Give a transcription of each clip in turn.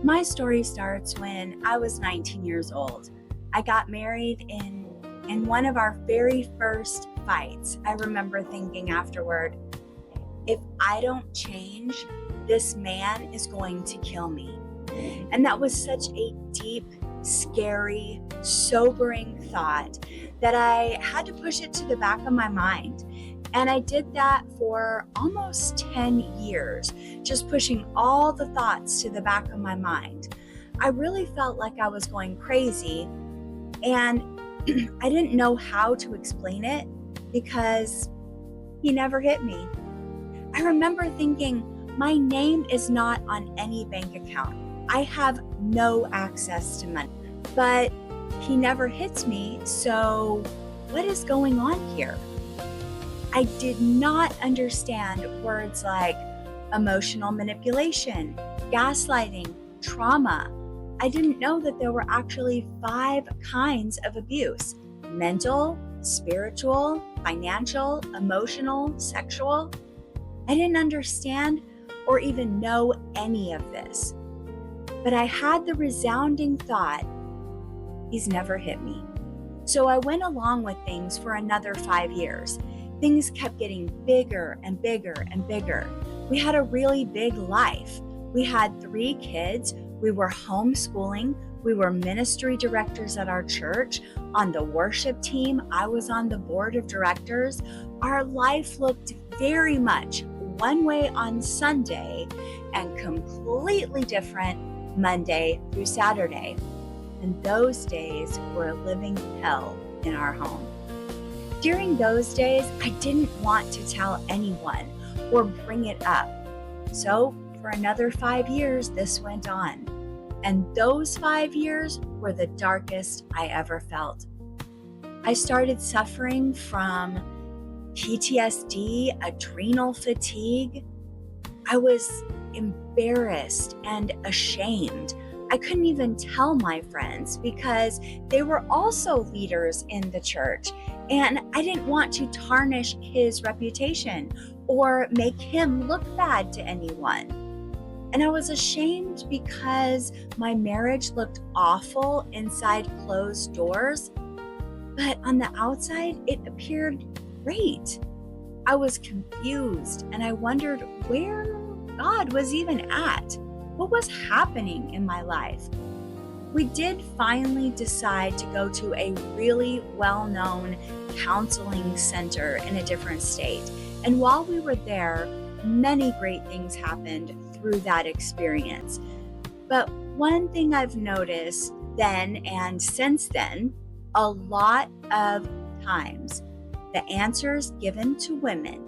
My story starts when I was 19 years old. I got married in one of our very first fights. I remember thinking afterward, if I don't change, this man is going to kill me. And that was such a deep, scary, sobering thought that I had to push it to the back of my mind. And I did that for almost 10 years, just pushing all the thoughts to the back of my mind. I really felt like I was going crazy, and I didn't know how to explain it because he never hit me. I remember thinking, my name is not on any bank account. I have no access to money, but he never hits me, so what is going on here? I did not understand words like emotional manipulation, gaslighting, trauma. I didn't know that there were actually 5 kinds of abuse: mental, spiritual, financial, emotional, sexual. I didn't understand or even know any of this. But I had the resounding thought, he's never hit me. So I went along with things for another 5 years. Things kept getting bigger and bigger and bigger. We had a really big life. We had 3 kids. We were homeschooling. We were ministry directors at our church. On the worship team, I was on the board of directors. Our life looked very much one way on Sunday and completely different Monday through Saturday. And those days were a living hell in our home. During those days, I didn't want to tell anyone or bring it up. So for another 5 years, this went on. And those 5 years were the darkest I ever felt. I started suffering from PTSD, adrenal fatigue. I was embarrassed and ashamed. I couldn't even tell my friends because they were also leaders in the church, and I didn't want to tarnish his reputation or make him look bad to anyone. And I was ashamed because my marriage looked awful inside closed doors, but on the outside, it appeared great. I was confused, and I wondered where God was even at. What was happening in my life? We did finally decide to go to a really well-known counseling center in a different state. And while we were there, many great things happened through that experience. But one thing I've noticed then and since then, a lot of times, the answers given to women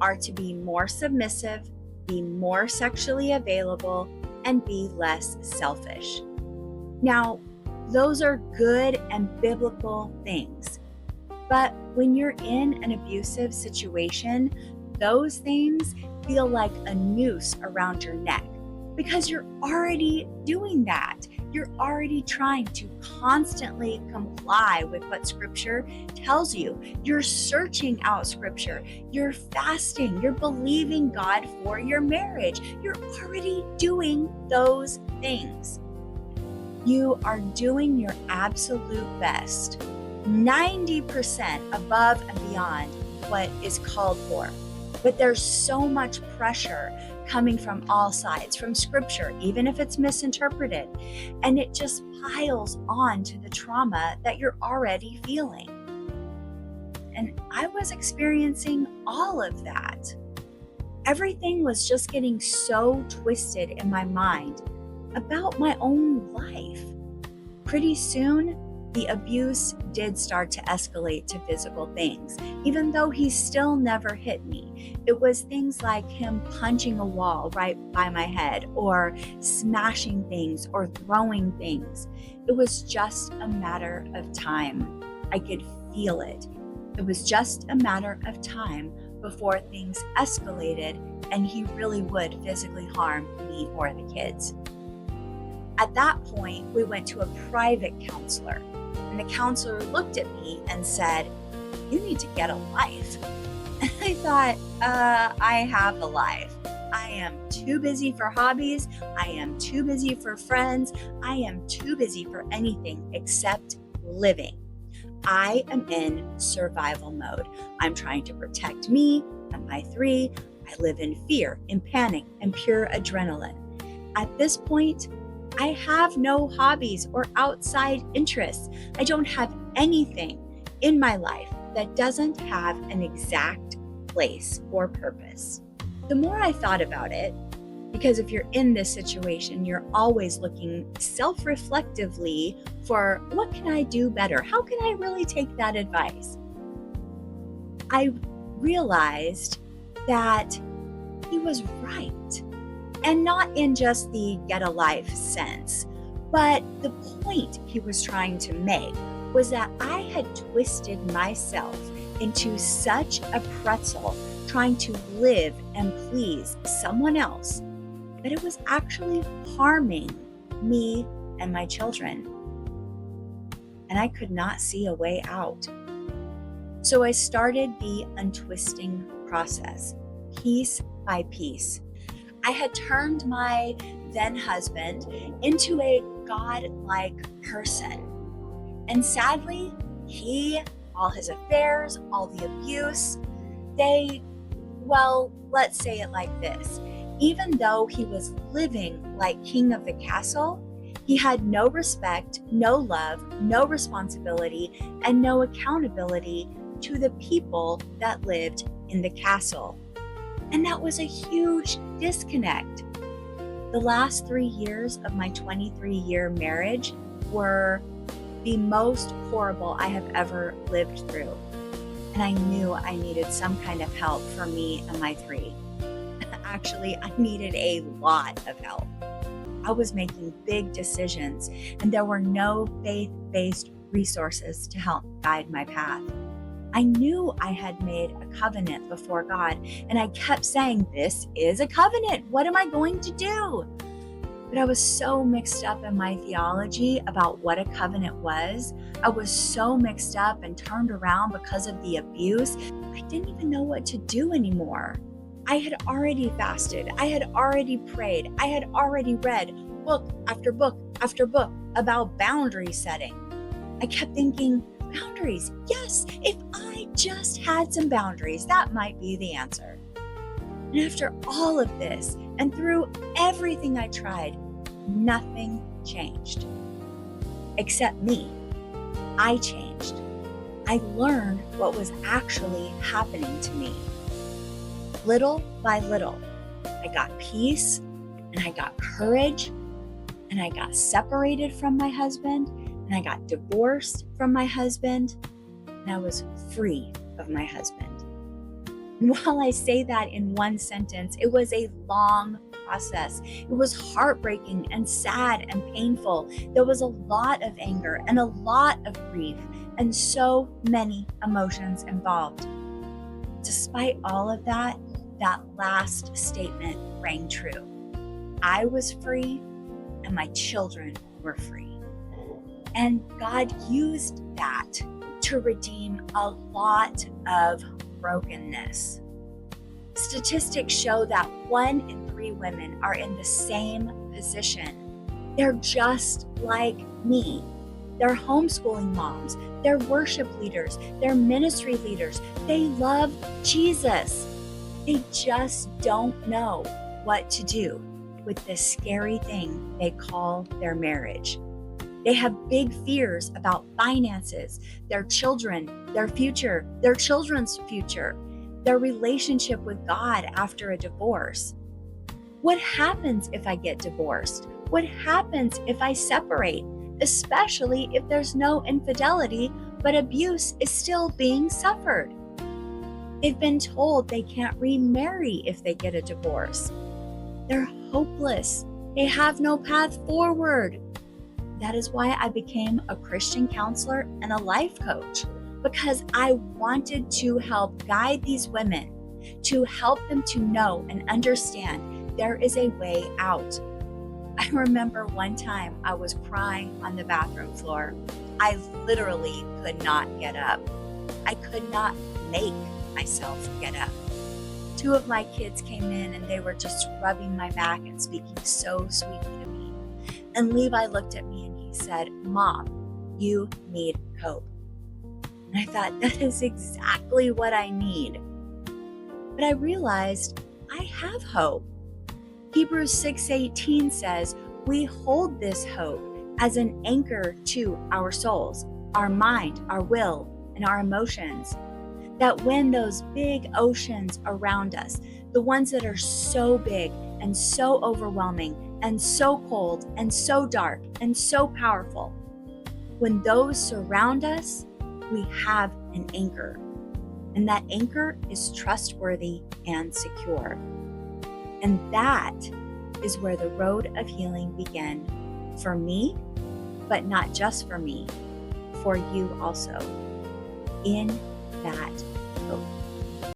are to be more submissive, be more sexually available, and be less selfish. Now, those are good and biblical things. But when you're in an abusive situation, those things feel like a noose around your neck because you're already doing that. You're already trying to constantly comply with what Scripture tells you. You're searching out Scripture. You're fasting. You're believing God for your marriage. You're already doing those things. You are doing your absolute best, 90% above and beyond what is called for. But there's so much pressure coming from all sides, from Scripture, even if it's misinterpreted, and it just piles on to the trauma that you're already feeling. And I was experiencing all of that. Everything was just getting so twisted in my mind about my own life. Pretty soon, the abuse did start to escalate to physical things, even though he still never hit me. It was things like him punching a wall right by my head, or smashing things, or throwing things. It was just a matter of time. I could feel it. It was just a matter of time before things escalated and he really would physically harm me or the kids. At that point, we went to a private counselor, and the counselor looked at me and said, "You need to get a life." And I thought, I have a life. I am too busy for hobbies. I am too busy for friends. I am too busy for anything except living. I am in survival mode. I'm trying to protect me and my three. I live in fear, in panic, and pure adrenaline. At this point, I have no hobbies or outside interests. I don't have anything in my life that doesn't have an exact place or purpose. The more I thought about it, because if you're in this situation, you're always looking self-reflectively for what can I do better? How can I really take that advice? I realized that he was right. And not in just the get a life sense, but the point he was trying to make was that I had twisted myself into such a pretzel trying to live and please someone else that it was actually harming me and my children. And I could not see a way out. So I started the untwisting process, piece by piece. I had turned my then husband into a God-like person. And sadly, all his affairs, all the abuse, let's say it like this. Even though he was living like king of the castle, he had no respect, no love, no responsibility, and no accountability to the people that lived in the castle. And that was a huge disconnect. The last 3 years of my 23-year marriage were the most horrible I have ever lived through. And I knew I needed some kind of help for me and my three. Actually, I needed a lot of help. I was making big decisions, and there were no faith-based resources to help guide my path. I knew I had made a covenant before God, and I kept saying, this is a covenant. What am I going to do? But I was so mixed up in my theology about what a covenant was. I was so mixed up and turned around because of the abuse. I didn't even know what to do anymore. I had already fasted. I had already prayed. I had already read book after book after book about boundary setting. I kept thinking, boundaries. Yes, if I just had some boundaries, that might be the answer. And after all of this, and through everything I tried, nothing changed. Except me. I changed. I learned what was actually happening to me. Little by little, I got peace, and I got courage, and I got separated from my husband, and I got divorced from my husband, and I was free of my husband. And while I say that in one sentence, it was a long process. It was heartbreaking and sad and painful. There was a lot of anger and a lot of grief and so many emotions involved. Despite all of that, that last statement rang true. I was free and my children were free. And God used that to redeem a lot of brokenness. Statistics show that 1 in 3 women are in the same position. They're just like me. They're homeschooling moms. They're worship leaders. They're ministry leaders. They love Jesus. They just don't know what to do with this scary thing they call their marriage. They have big fears about finances, their children, their future, their children's future, their relationship with God after a divorce. What happens if I get divorced? What happens if I separate? Especially if there's no infidelity, but abuse is still being suffered. They've been told they can't remarry if they get a divorce. They're hopeless. They have no path forward. That is why I became a Christian counselor and a life coach, because I wanted to help guide these women, to help them to know and understand there is a way out. I remember one time I was crying on the bathroom floor. I literally could not get up. I could not make myself get up. 2 of my kids came in and they were just rubbing my back and speaking so sweetly to me. And Levi looked at me and he said, "Mom, you need hope." And I thought, that is exactly what I need. But I realized I have hope. Hebrews 6:18 says, we hold this hope as an anchor to our souls, our mind, our will, and our emotions. That when those big oceans around us, the ones that are so big and so overwhelming and so cold and so dark and so powerful, when those surround us, we have an anchor. And that anchor is trustworthy and secure. And that is where the road of healing began for me, but not just for me, for you also, in that hope.